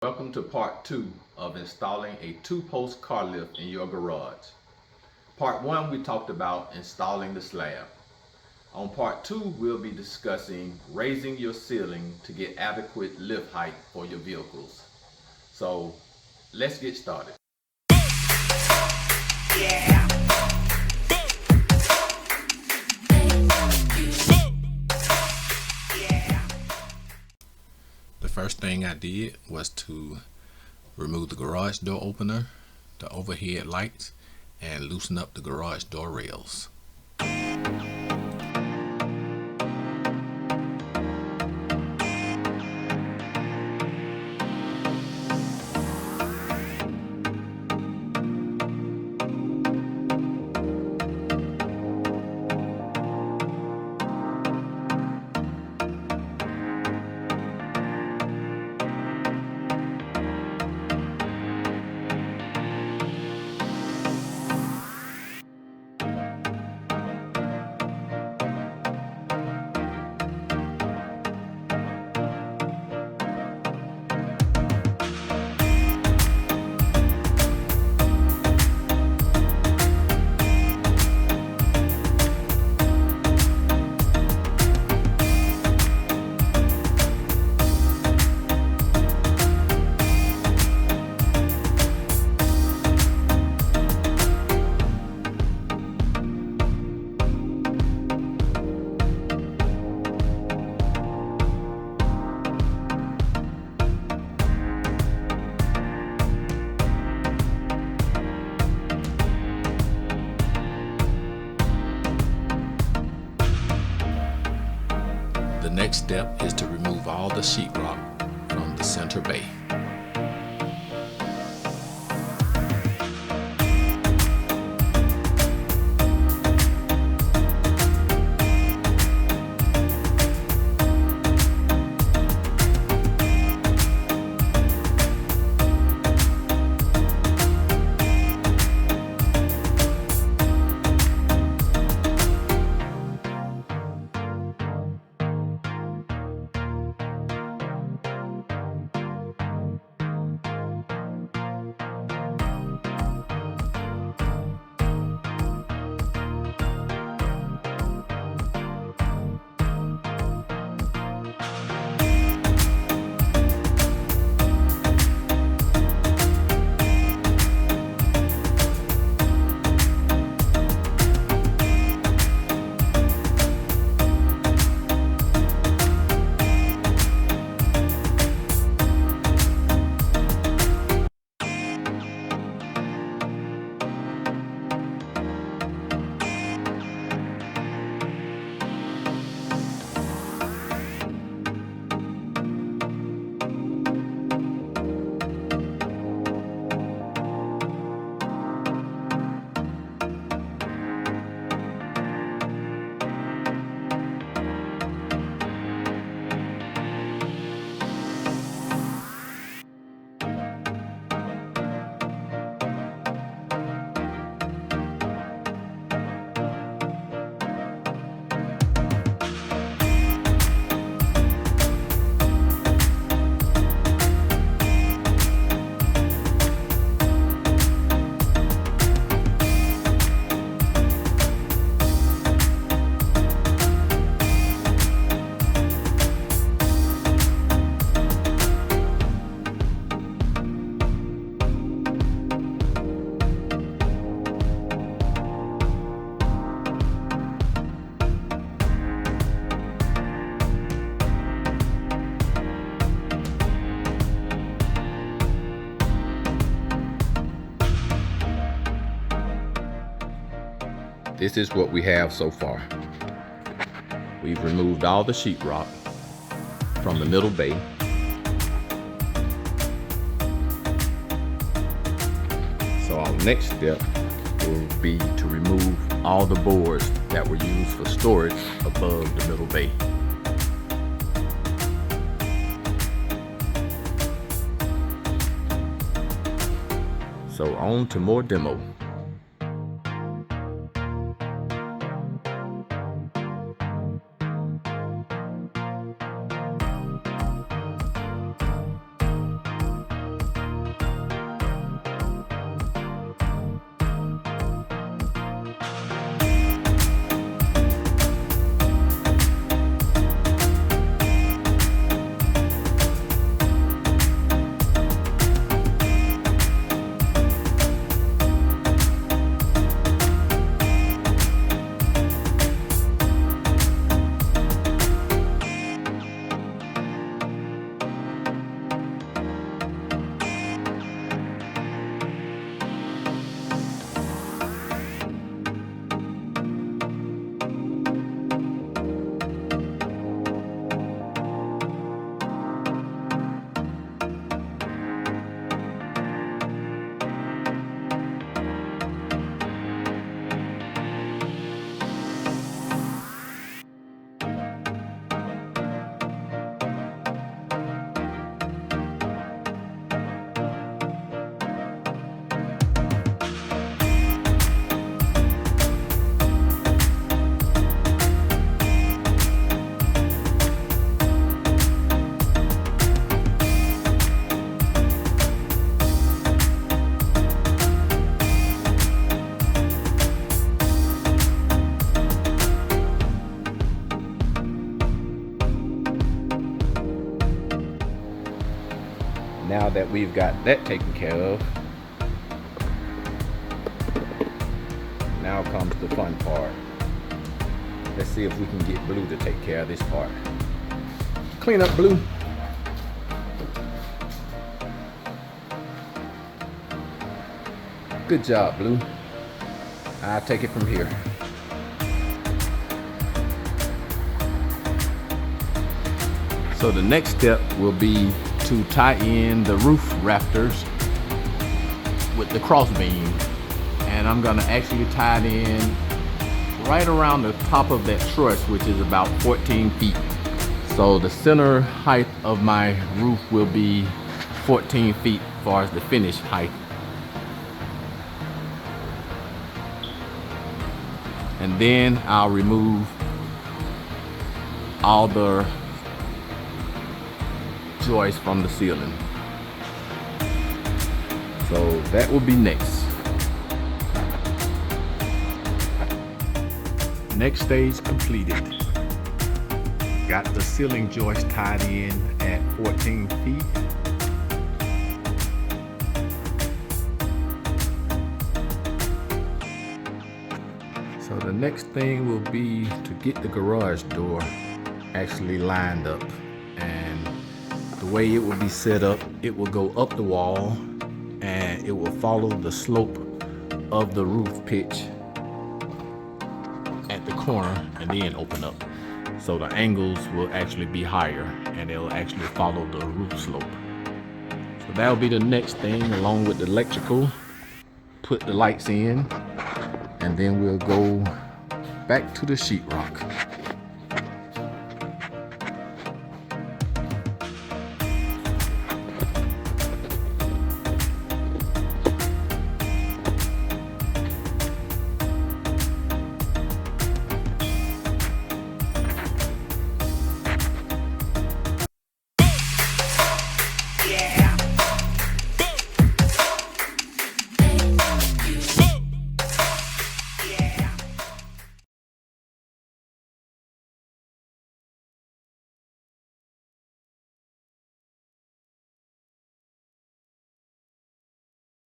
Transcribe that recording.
Welcome to part 2 of installing a 2-post car lift in your garage. Part 1 we talked about installing the slab. On part 2 we'll be discussing raising your ceiling to get adequate lift height for your vehicles. So let's get started. The first thing I did was to remove the garage door opener, the overhead lights, and loosen up the garage door rails. The next step is to remove all the sheetrock from the center bay. This is what we have so far. We've removed all the sheetrock from the middle bay. So our next step will be to remove all the boards that were used for storage above the middle bay. So on to more demo. Now that we've got that taken care of, now comes the fun part. Let's see if we can get Blue to take care of this part. Clean up, Blue. Good job, Blue. I'll take it from here. So the next step will be to tie in the roof rafters with the cross beam. And I'm gonna actually tie it in right around the top of that truss, which is about 14 feet. So the center height of my roof will be 14 feet as far as the finished height. And then I'll remove all the joists from the ceiling. So that will be next. Next stage completed. Got the ceiling joist tied in at 14 feet. So the next thing will be to get the garage door actually lined up. And the way it will be set up, it will go up the wall and it will follow the slope of the roof pitch at the corner and then open up. So the angles will actually be higher and they'll actually follow the roof slope. So that'll be the next thing, along with the electrical. Put the lights in and then we'll go back to the sheetrock.